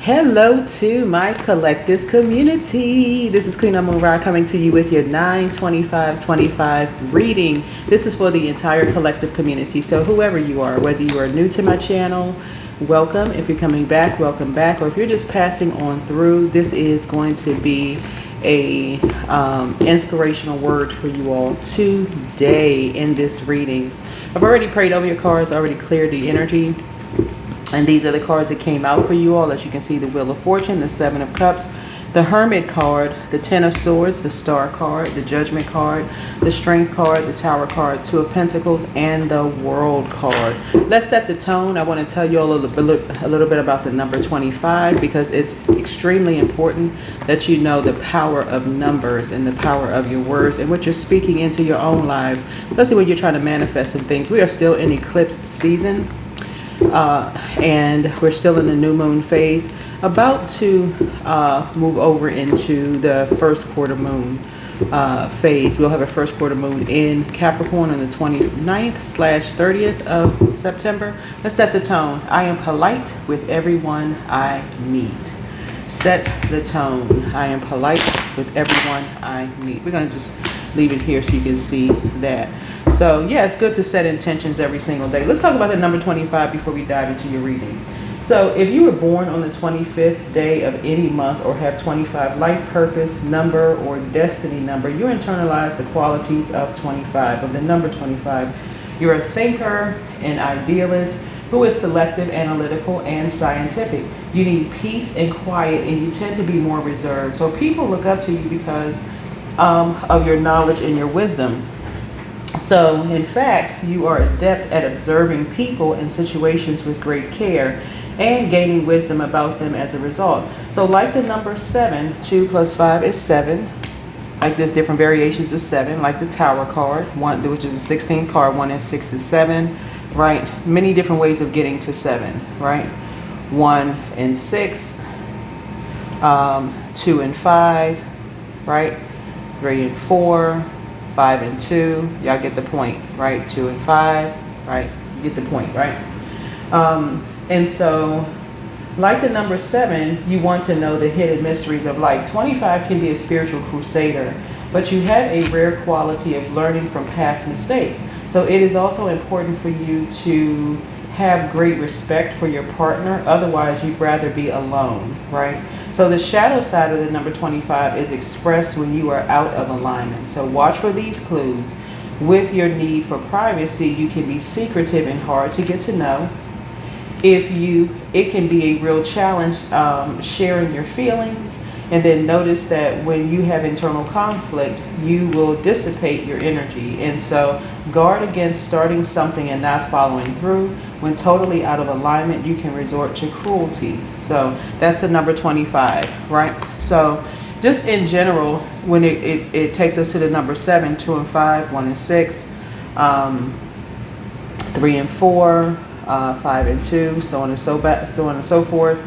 Hello to my collective community. This is Queen Moonra coming to you with your 9/25/25 reading. This is for the entire collective community. So whoever you are, whether you are new to my channel, welcome. If you're coming back, welcome back. Or if you're just passing on through, this is going to be a inspirational word for you all today in this reading. I've already prayed over your cards, already cleared the energy. And these are the cards that came out for you all. As you can see, the Wheel of Fortune, the Seven of Cups, the Hermit card, the Ten of Swords, the Star card, the Judgment card, the Strength card, the Tower card, Two of Pentacles, and the World card. Let's set the tone. I want to tell you all a little bit about the number 25 because it's extremely important that you know the power of numbers and the power of your words and what you're speaking into your own lives, especially when you're trying to manifest some things. We are still in eclipse season. And we're still in the new moon phase, about to move over into the first quarter moon phase. We'll have a first quarter moon in Capricorn on the 29th/30th of September. Let's set the tone. I am polite with everyone I meet. Set the tone. I am polite with everyone I meet. We're going to just leave it here so you can see that. So yeah, it's good to set intentions every single day. Let's talk about the number 25 before we dive into your reading. So if you were born on the 25th day of any month or have 25 life purpose, number, or destiny number, you internalize the qualities of 25, of the number 25. You're a thinker, an idealist who is selective, analytical, and scientific. You need peace and quiet, and you tend to be more reserved. So people look up to you because of your knowledge and your wisdom. So, in fact, you are adept at observing people and situations with great care and gaining wisdom about them as a result. So, like the number 7, 2 plus 5 is 7. Like there's different variations of 7, like the Tower card, one, which is a 16th card, 1 and 6 is 7, right? Many different ways of getting to 7, right? 1 and 6, 2 and 5, right? 3 and 4. 5 and 2, y'all get the point, right? 2 and 5, right? You get the point, right? And so, like the number 7, you want to know the hidden mysteries of life. 25 can be a spiritual crusader, but you have a rare quality of learning from past mistakes. So it is also important for you to have great respect for your partner. Otherwise, you'd rather be alone, right? So the shadow side of the number 25 is expressed when you are out of alignment. So watch for these clues. With your need for privacy, you can be secretive and hard to get to know. It can be a real challenge sharing your feelings. And then notice that when you have internal conflict, you will dissipate your energy. And so guard against starting something and not following through. When totally out of alignment, you can resort to cruelty. So that's the number 25, right? So just in general, when it takes us to the number 7, 2 and 5, 1 and 6, 3 and 4, 5 and 2, so on and so forth.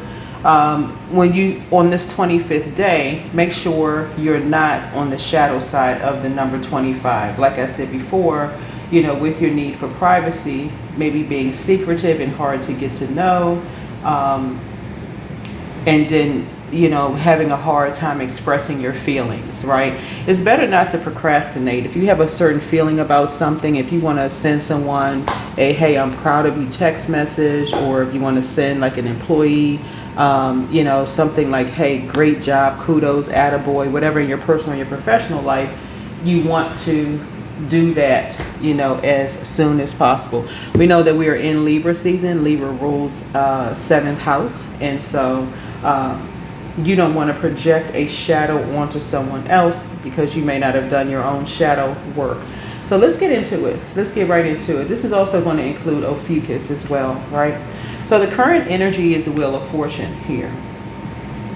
When you on this 25th day, make sure you're not on the shadow side of the number 25. Like I said before, you know, with your need for privacy, maybe being secretive and hard to get to know, and then, you know, having a hard time expressing your feelings, right? It's better not to procrastinate. If you have a certain feeling about something, if you want to send someone a, hey, I'm proud of you text message, or if you want to send like an employee, you know, something like, hey, great job, kudos, attaboy, whatever in your personal or your professional life, you want to do that, you know, as soon as possible. We know that we are in Libra season. Libra rules 7th house. And so you don't want to project a shadow onto someone else because you may not have done your own shadow work. So let's get into it. Let's get right into it. This is also going to include Ophiuchus as well, right? So the current energy is the Wheel of Fortune here.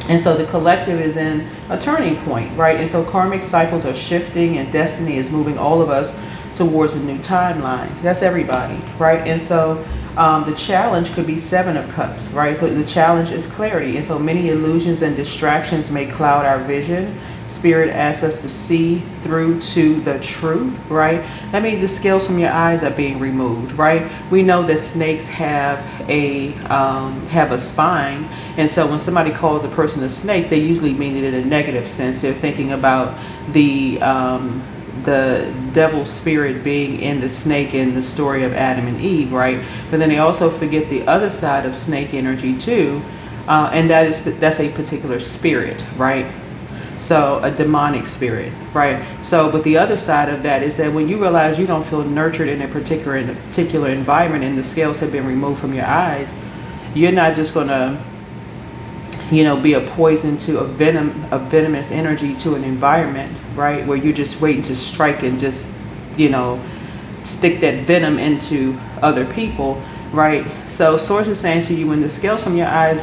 And so the collective is in a turning point, right? And so karmic cycles are shifting and destiny is moving all of us towards a new timeline. That's everybody, right? And so the challenge could be 7 of Cups, right? The challenge is clarity. And so many illusions and distractions may cloud our vision. Spirit asks us to see through to the truth, right? That means the scales from your eyes are being removed, right? We know that snakes have a spine, and so when somebody calls a person a snake, they usually mean it in a negative sense. They're thinking about the devil spirit being in the snake in the story of Adam and Eve, right? But then they also forget the other side of snake energy too, and that's a particular spirit, right? So a demonic spirit, right? So, but the other side of that is that when you realize you don't feel nurtured in a particular environment and the scales have been removed from your eyes, you're not just gonna, be a poison to a venomous energy to an environment, right? Where you're just waiting to strike and just, stick that venom into other people, right? So Source is saying to you, when the scales from your eyes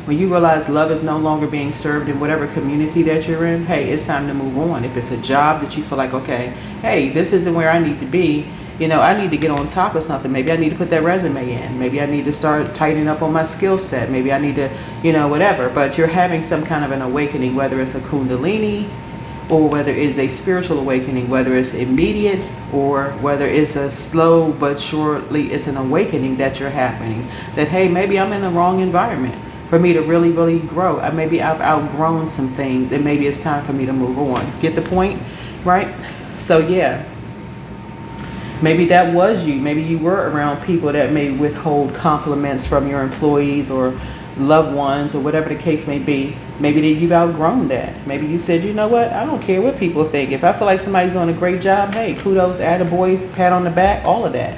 when you realize love is no longer being served in whatever community that you're in, hey, it's time to move on. If it's a job that you feel like, okay, hey, this isn't where I need to be, I need to get on top of something. Maybe I need to put that resume in. Maybe I need to start tightening up on my skill set. Maybe I need to, whatever. But you're having some kind of an awakening, whether it's a kundalini or whether it is a spiritual awakening, whether it's immediate or whether it's a slow but surely it's an awakening that you're happening. That, hey, maybe I'm in the wrong environment for me to really, really grow. Maybe I've outgrown some things and maybe it's time for me to move on. Get the point, right? So yeah. Maybe that was you. Maybe you were around people that may withhold compliments from your employees or loved ones or whatever the case may be. Maybe that you've outgrown that. Maybe you said, you know what, I don't care what people think. If I feel like somebody's doing a great job, hey, kudos, attaboys, pat on the back, all of that,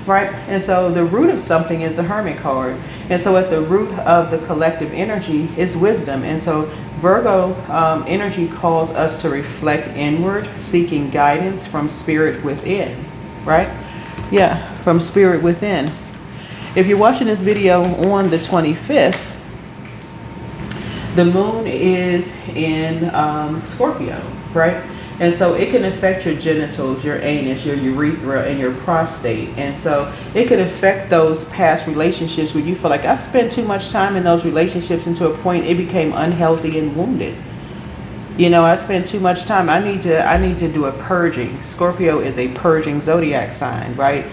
right? And so the root of something is the Hermit card. And so at the root of the collective energy is wisdom. And so Virgo energy calls us to reflect inward, seeking guidance from spirit within, right? Yeah, from spirit within. If you're watching this video on the 25th, the moon is in Scorpio, right? And so it can affect your genitals, your anus, your urethra, and your prostate. And so it could affect those past relationships where you feel like I spent too much time in those relationships and to a point it became unhealthy and wounded. I spent too much time. I need to do a purging. Scorpio is a purging zodiac sign, right?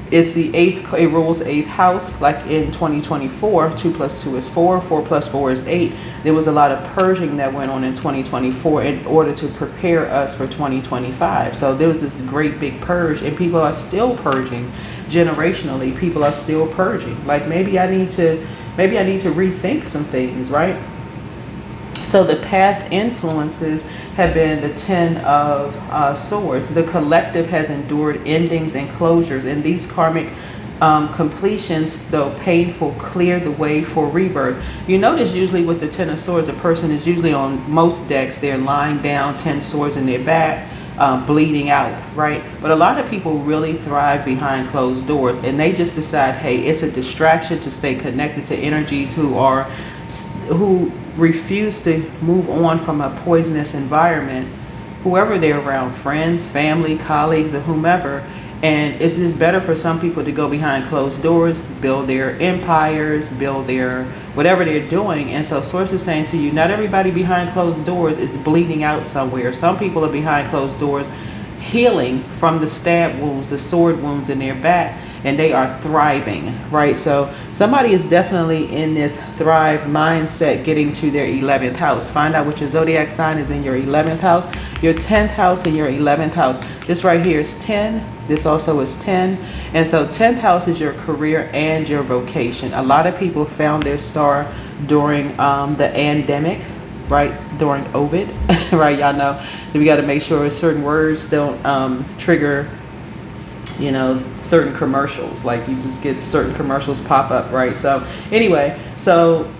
It's the eighth, it rules eighth house. Like in 2024, 2 + 2 is 4, 4 + 4 is 8. There was a lot of purging that went on in 2024 in order to prepare us for 2025. So there was this great big purge, and people are still purging generationally. People are still purging. Like maybe I need to rethink some things, right? So the past influences have been the 10 of Swords. The collective has endured endings and closures, and these karmic completions, though painful, clear the way for rebirth. You notice usually with the 10 of Swords, a person is usually on most decks, they're lying down, 10 swords in their back, bleeding out, right? But a lot of people really thrive behind closed doors, and they just decide, hey, it's a distraction to stay connected to energies who refuse to move on from a poisonous environment, whoever they're around, friends, family, colleagues, or whomever. And it's just better for some people to go behind closed doors, build their empires, build their whatever they're doing. And so Source is saying to you, not everybody behind closed doors is bleeding out somewhere. Some people are behind closed doors healing from the stab wounds, the sword wounds in their back, and they are thriving, right? So somebody is definitely in this thrive mindset, getting to their 11th house. Find out what your zodiac sign is in your 11th house, your 10th house, and your 11th house. This right here is 10. This also is 10. And so 10th house is your career and your vocation. A lot of people found their star during the pandemic, right? During COVID, right? Y'all know that we got to make sure certain words don't trigger, certain commercials. Like you just get certain commercials pop up, right? So anyway, so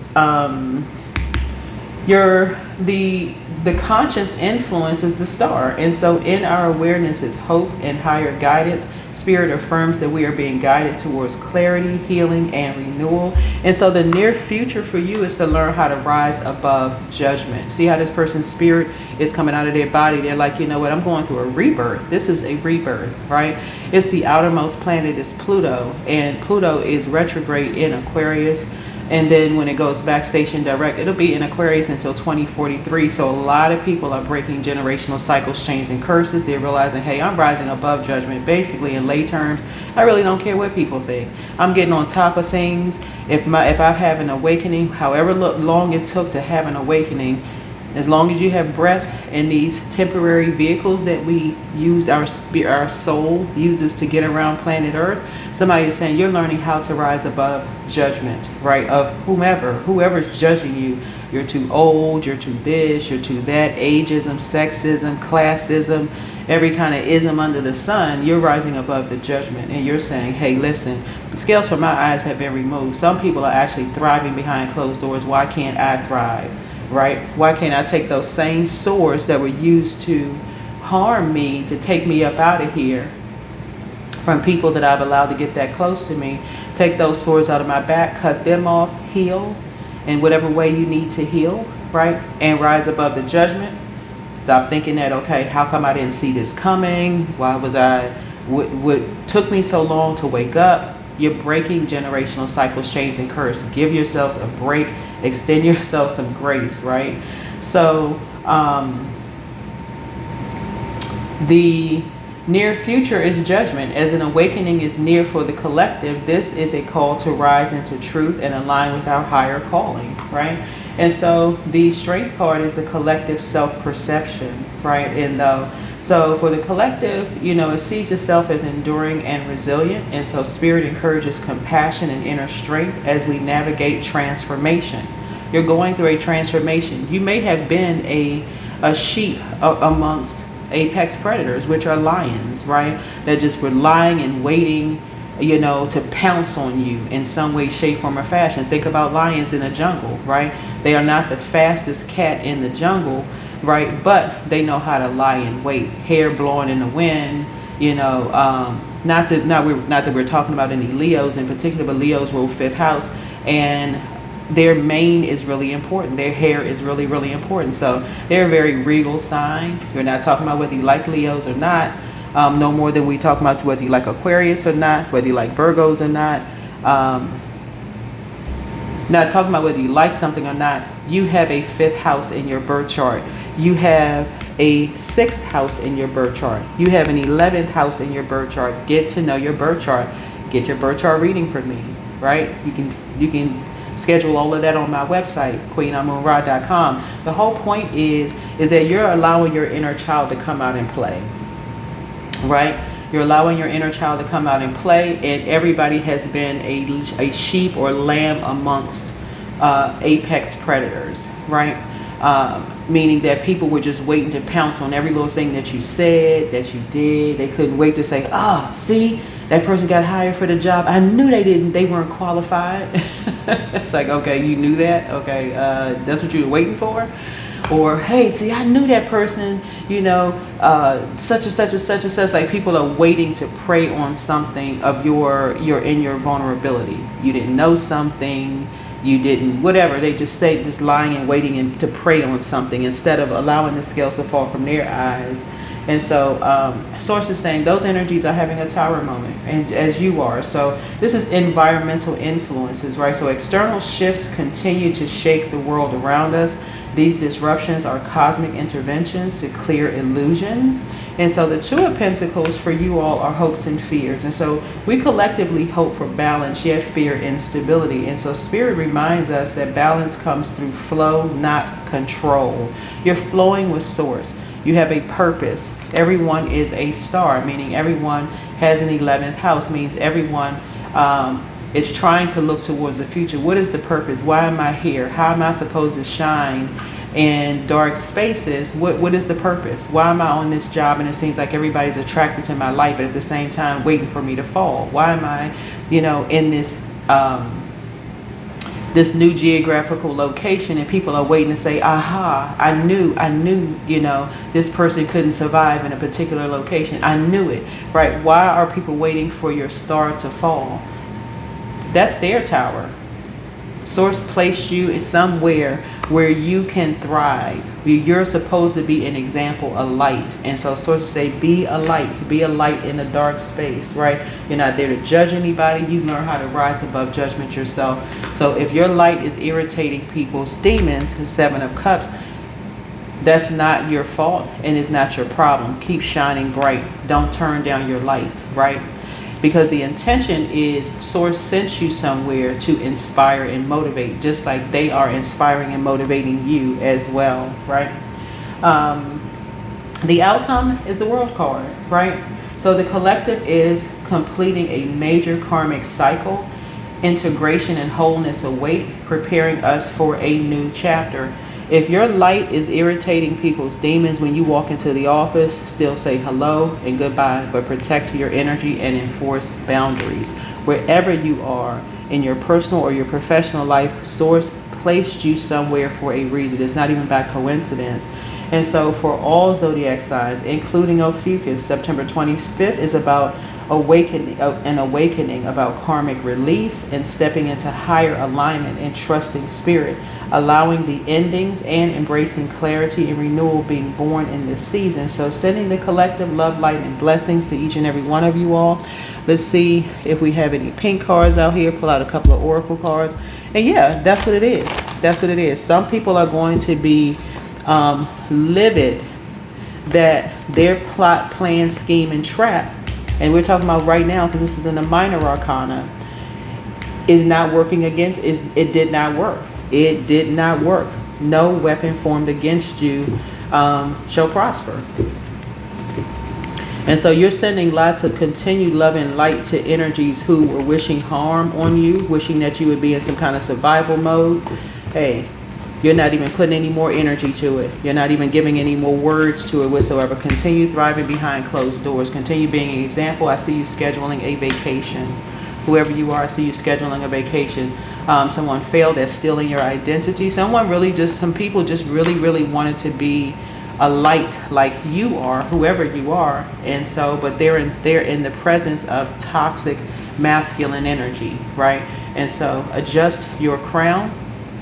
the conscious influence is the star, and so in our awareness is hope and higher guidance. Spirit affirms that we are being guided towards clarity, healing, and renewal. And so the near future for you is to learn how to rise above judgment. See how this person's spirit is coming out of their body. They're like, you know what, I'm going through a rebirth. This is a rebirth, right? It's the outermost planet is Pluto, and Pluto is retrograde in Aquarius. And then when it goes back station direct, it'll be in Aquarius until 2043. So a lot of people are breaking generational cycles, chains, and curses. They're realizing, hey, I'm rising above judgment. Basically, in lay terms, I really don't care what people think. I'm getting on top of things. If I have an awakening, however long it took to have an awakening, as long as you have breath and these temporary vehicles that we use, our soul uses to get around planet Earth, somebody is saying you're learning how to rise above judgment, right? Of whoever's judging you. You're too old, you're too this, you're too that, ageism, sexism, classism, every kind of ism under the sun. You're rising above the judgment and you're saying, hey, listen, the scales from my eyes have been removed. Some people are actually thriving behind closed doors. Why can't I thrive? Right? Why can't I take those same swords that were used to harm me, to take me up out of here from people that I've allowed to get that close to me, take those swords out of my back, cut them off, heal in whatever way you need to heal, right? And rise above the judgment. Stop thinking that, okay, how come I didn't see this coming? Why was what took me so long to wake up? You're breaking generational cycles, chains, and curse. Give yourselves a break. Extend yourself some grace, right? So the near future is judgment. As an awakening is near for the collective, this is a call to rise into truth and align with our higher calling, right? And so the strength card is the collective self-perception, right? So for the collective, it sees itself as enduring and resilient. And so spirit encourages compassion and inner strength as we navigate transformation. You're going through a transformation. You may have been a sheep amongst apex predators, which are lions, right? That just were lying and waiting, to pounce on you in some way, shape, form, or fashion. Think about lions in the jungle, right? They are not the fastest cat in the jungle, right? But they know how to lie in wait, hair blowing in the wind, not that we're talking about any Leos in particular, but Leos rule 5th house, and their mane is really important. Their hair is really, really important. So they're a very regal sign. We're not talking about whether you like Leos or not, no more than we talk about whether you like Aquarius or not, whether you like Virgos or not. Not talking about whether you like something or not. You have a 5th house in your birth chart. You have a 6th house in your birth chart. You have an 11th house in your birth chart. Get to know your birth chart. Get your birth chart reading from me, right? You can schedule all of that on my website, queenamunra.com. The whole point is that you're allowing your inner child to come out and play, right? You're allowing your inner child to come out and play, and everybody has been a sheep or lamb amongst apex predators, right? Meaning that people were just waiting to pounce on every little thing that you said, that you did. They couldn't wait to say, see, that person got hired for the job. I knew they weren't qualified. It's like, okay, you knew that? Okay, that's what you were waiting for? Or, hey, see, I knew that person, such and such and such and such. Like, people are waiting to prey on something of your vulnerability. You didn't know something, you didn't, whatever. They just say, just lying and waiting to prey on something instead of allowing the scales to fall from their eyes. And so Source is saying those energies are having a tower moment, and as you are. So this is environmental influences, right? So external shifts continue to shake the world around us. These disruptions are cosmic interventions to clear illusions. And so the 2 of Pentacles for you all are hopes and fears. And so we collectively hope for balance, yet fear instability. And so Spirit reminds us that balance comes through flow, not control. You're flowing with Source. You have a purpose. Everyone is a star, meaning everyone has an 11th house, means everyone is trying to look towards the future. What is the purpose? Why am I here? How am I supposed to shine in dark spaces? What is the purpose? Why am I on this job and it seems like everybody's attracted to my light, but at the same time waiting for me to fall? Why am I, in this new geographical location and people are waiting to say, aha, I knew, this person couldn't survive in a particular location. I knew it, right? Why are people waiting for your star to fall? That's their tower. Source placed you somewhere where you can thrive. You're supposed to be an example, a light. And so sources say, be a light in a dark space, right? You're not there to judge anybody. You learn how to rise above judgment yourself. So if your light is irritating people's demons, the Seven of Cups, that's not your fault and it's not your problem. Keep shining bright. Don't turn down your light, right? Because the intention is source sent you somewhere to inspire and motivate, just like they are inspiring and motivating you as well, right? The outcome is the World card, right? So the collective is completing a major karmic cycle. Integration and wholeness await, preparing us for a new chapter. If your light is irritating people's demons when you walk into the office, still say hello and goodbye, but protect your energy and enforce boundaries. Wherever you are in your personal or your professional life, source placed you somewhere for a reason. It's not even by coincidence. And so for all zodiac signs, including Ophiuchus, September 25th is about an awakening about karmic release and stepping into higher alignment and trusting spirit, allowing the endings and embracing clarity and renewal being born in this season. So sending the collective love, light, and blessings to each and every one of you all. Let's see if we have any pink cards out here. Pull out a couple of oracle cards. And yeah, that's what it is. That's what it is. Some people are going to be livid that their plot, plan, scheme, and trap, and we're talking about right now because this is in the minor arcana, is not working against, it did not work. It did not work. No weapon formed against you shall prosper. And so you're sending lots of continued love and light to energies who were wishing harm on you, wishing that you would be in some kind of survival mode. Hey, you're not even putting any more energy to it. You're not even giving any more words to it whatsoever. Continue thriving behind closed doors. Continue being an example. I see you scheduling a vacation. Whoever you are, I see you scheduling a vacation. Someone failed at stealing your identity. Some people just really wanted to be a light like you are, whoever you are. And so, but they're in the presence of toxic masculine energy, right? And so adjust your crown.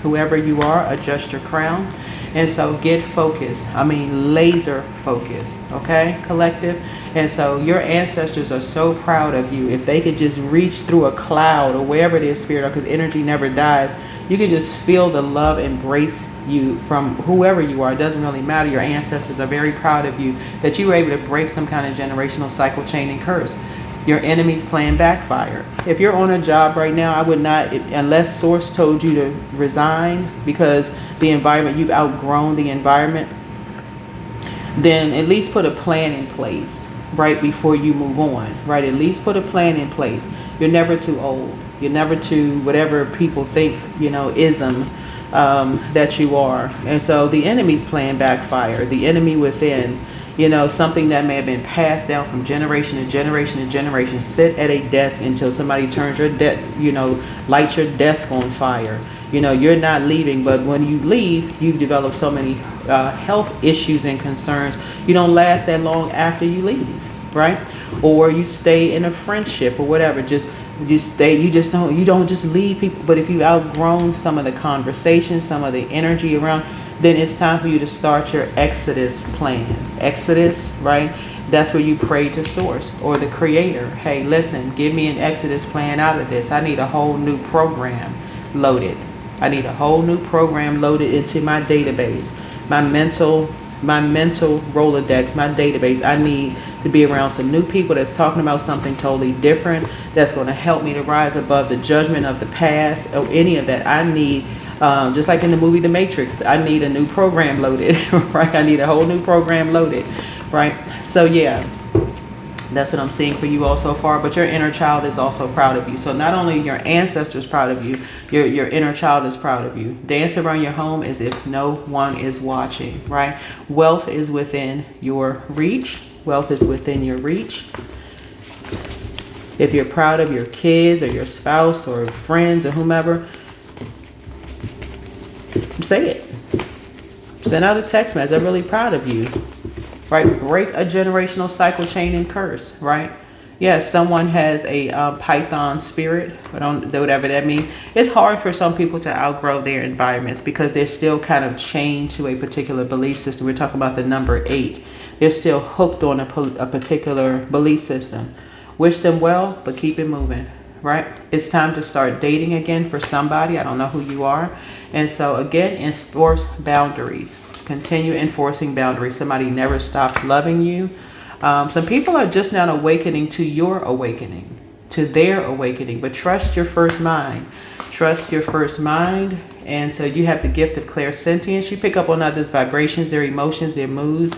Whoever you are, adjust your crown. And so get focused. I mean, laser focused. Okay, collective. And so your ancestors are so proud of you. If they could just reach through a cloud or wherever it is, spirit, because energy never dies, you can just feel the love embrace you from whoever you are. It doesn't really matter. Your ancestors are very proud of you that you were able to break some kind of generational cycle, chain, and curse. Your enemy's plan backfired. If you're on a job right now, I would not, unless source told you to resign because the environment, you've outgrown the environment, then at least put a plan in place right before you move on, right? At least put a plan in place. You're never too old. You're never too, whatever people think, ism that you are. And so the enemy's plan backfired. The enemy within, something that may have been passed down from generation to generation to generation. Sit at a desk until somebody turns your lights your desk on fire. You're not leaving, but when you leave, you've developed so many health issues and concerns. You don't last that long after you leave, right? Or you stay in a friendship or whatever. You stay. You don't just leave people. But if you've outgrown some of the conversation, some of the energy around, then it's time for you to start your Exodus plan. Exodus, right? That's where you pray to source or the creator. Hey, listen, give me an Exodus plan out of this. I need a whole new program loaded. I need a whole new program loaded into my database, my mental Rolodex, my database. I need to be around some new people that's talking about something totally different, that's going to help me to rise above the judgment of the past or any of that. I need, just like in the movie The Matrix, I need a new program loaded, right? I need a whole new program loaded, right? So yeah, that's what I'm seeing for you all so far. But your inner child is also proud of you. So not only your ancestors proud of you, your inner child is proud of you. Dance around your home as if no one is watching, right? Wealth is within your reach. Wealth is within your reach. If you're proud of your kids or your spouse or friends or whomever, say it. Send out a text message. I'm really proud of you. Right? Break a generational cycle, chain, and curse. Right? Yeah, someone has a python spirit. I don't know whatever that means. It's hard for some people to outgrow their environments because they're still kind of chained to a particular belief system. We're talking about the number 8. They're still hooked on a particular belief system. Wish them well, but keep it moving, right? It's time to start dating again for somebody. I don't know who you are. And so again, enforce boundaries. Continue enforcing boundaries. Somebody never stops loving you. Some people are just now awakening to your awakening, to their awakening, but trust your first mind. Trust your first mind. And so you have the gift of clairsentience. You pick up on others' vibrations, their emotions, their moods,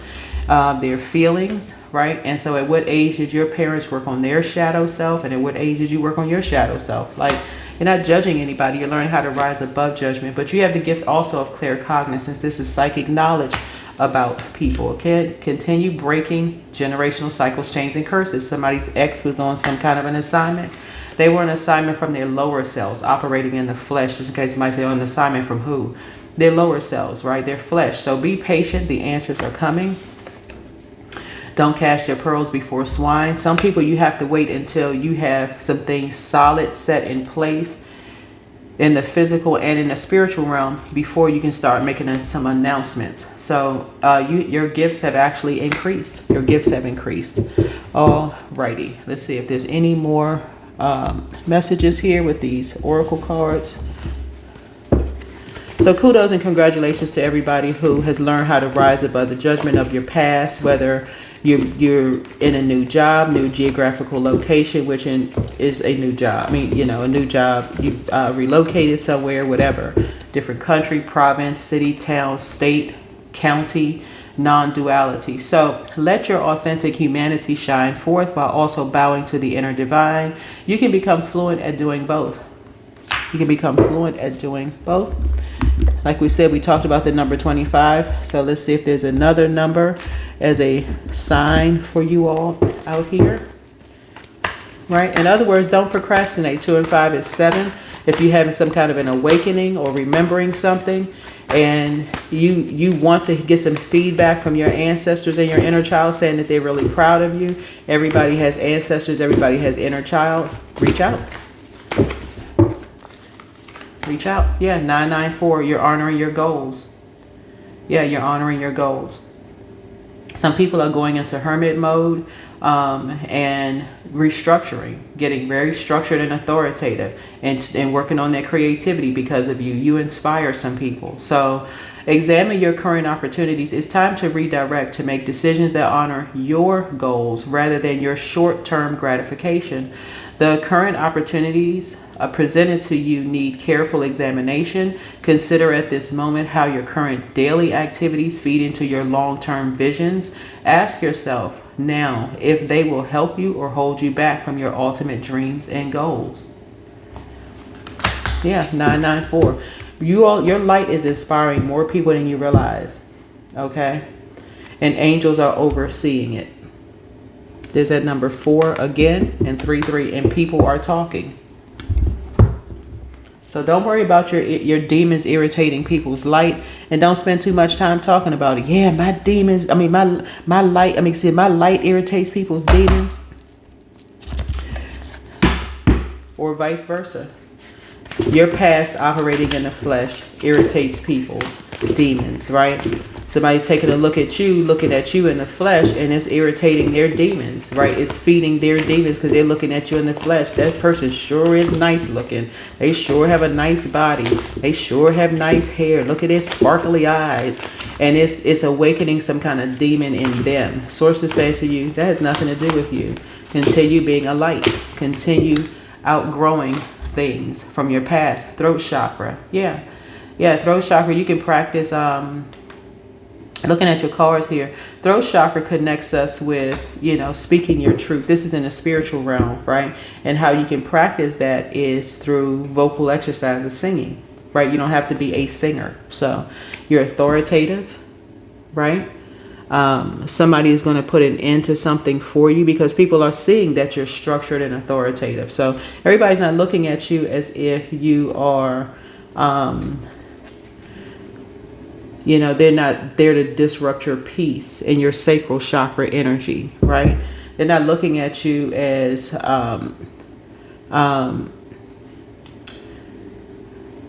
their feelings, right? And so at what age did your parents work on their shadow self? And at what age did you work on your shadow self? Like, you're not judging anybody. You're learning how to rise above judgment. But you have the gift also of claircognizance. This is psychic knowledge about people. Okay, continue breaking generational cycles, chains, and curses. Somebody's ex was on some kind of an assignment. They were an assignment from their lower selves, operating in the flesh. Just in case somebody say, an assignment from who? Their lower selves, right? Their flesh. So be patient. The answers are coming. Don't cast your pearls before swine. Some people, you have to wait until you have some things solid set in place in the physical and in the spiritual realm before you can start making some announcements. So your gifts have actually increased. Your gifts have increased. Alrighty. Let's see if there's any more messages here with these oracle cards. So kudos and congratulations to everybody who has learned how to rise above the judgment of your past, whether you're in a new job, new geographical location, which is a new job. I mean, a new job. You've relocated somewhere, whatever. Different country, province, city, town, state, county, non-duality. So let your authentic humanity shine forth while also bowing to the inner divine. You can become fluent at doing both. You can become fluent at doing both. Like we said, we talked about the number 25. So let's see if there's another number as a sign for you all out here. Right? In other words, don't procrastinate. 2 and 5 is 7. If you're having some kind of an awakening or remembering something and you want to get some feedback from your ancestors and your inner child saying that they're really proud of you. Everybody has ancestors. Everybody has inner child. Reach out. Reach out. Yeah, 994. You're honoring your goals. Yeah, you're honoring your goals. Some people are going into hermit mode and restructuring, getting very structured and authoritative and working on their creativity because of you. You inspire some people. So examine your current opportunities. It's time to redirect, to make decisions that honor your goals rather than your short-term gratification. The current opportunities presented to you need careful examination. Consider at this moment how your current daily activities feed into your long-term visions. Ask yourself now if they will help you or hold you back from your ultimate dreams and goals. Yeah, 994. Your light is inspiring more people than you realize. Okay? And angels are overseeing it. There's that number 4 again and 33, and people are talking. So don't worry about your demons irritating people's light, and don't spend too much time talking about it. Yeah, my demons. I mean, my light irritates people's demons, or vice versa. Your past operating in the flesh irritates people's demons, right? Somebody's taking a look at you, looking at you in the flesh, and it's irritating their demons, right? It's feeding their demons because they're looking at you in the flesh. That person sure is nice looking. They sure have a nice body. They sure have nice hair. Look at their sparkly eyes. And it's awakening some kind of demon in them. Sources say to you, that has nothing to do with you. Continue being a light. Continue outgrowing things from your past. Throat chakra. Yeah, throat chakra. You can practice looking at your cards here. Throat chakra connects us with, speaking your truth. This is in the spiritual realm, right? And how you can practice that is through vocal exercises, singing, right? You don't have to be a singer. So you're authoritative, right? Somebody is going to put an end to something for you because people are seeing that you're structured and authoritative. So everybody's not looking at you as if you are, they're not there to disrupt your peace and your sacral chakra energy, right? They're not looking at you as,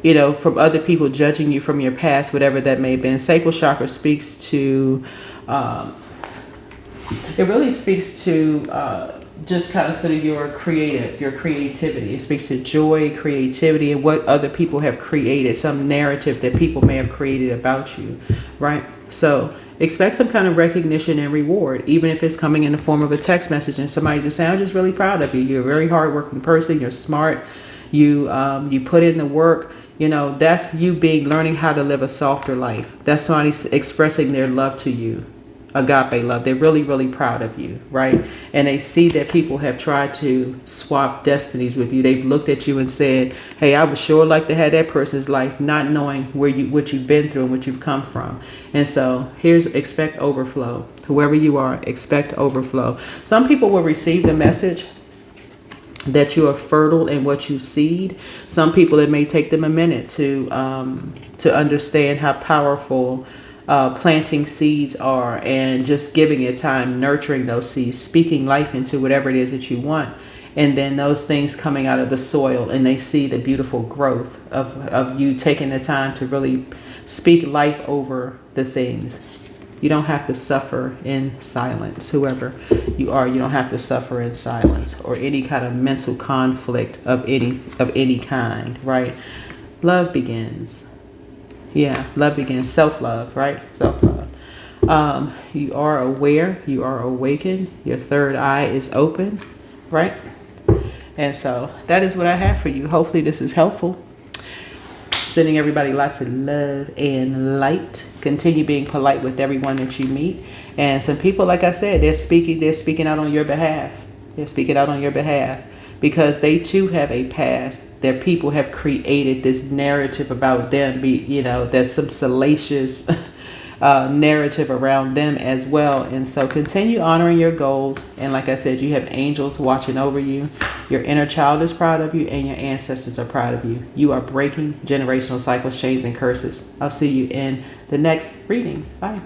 you know, from other people judging you from your past, whatever that may have been. Sacral chakra speaks to, it really speaks to just kind of sort of your creativity. It speaks to joy, creativity, and what other people have created, some narrative that people may have created about you, right? So expect some kind of recognition and reward, even if it's coming in the form of a text message and somebody just saying, I'm just really proud of you. You're a very hardworking person. You're smart. You put in the work. You know, that's you learning how to live a softer life. That's somebody expressing their love to you. Agape love. They're really, really proud of you, right? And they see that people have tried to swap destinies with you. They've looked at you and said, hey, I would sure like to have that person's life, not knowing what you've been through and what you've come from. And so expect overflow. Whoever you are, expect overflow. Some people will receive the message that you are fertile in what you seed. Some people, it may take them a minute to understand how powerful planting seeds are, and just giving it time, nurturing those seeds, speaking life into whatever it is that you want. And then those things coming out of the soil, and they see the beautiful growth of you taking the time to really speak life over the things. You don't have to suffer in silence. Whoever you are, you don't have to suffer in silence or any kind of mental conflict of any kind, right? Love begins. Yeah, love begins. Self-love, right? Self-love. You are aware. You are awakened. Your third eye is open, right? And so that is what I have for you. Hopefully this is helpful. Sending everybody lots of love and light. Continue being polite with everyone that you meet. And some people, like I said, they're speaking out on your behalf. They're speaking out on your behalf. Because they too have a past. Their people have created this narrative about them. There's some salacious narrative around them as well. And so continue honoring your goals. And like I said, you have angels watching over you. Your inner child is proud of you, and your ancestors are proud of you. You are breaking generational cycles, chains, and curses. I'll see you in the next reading. Bye.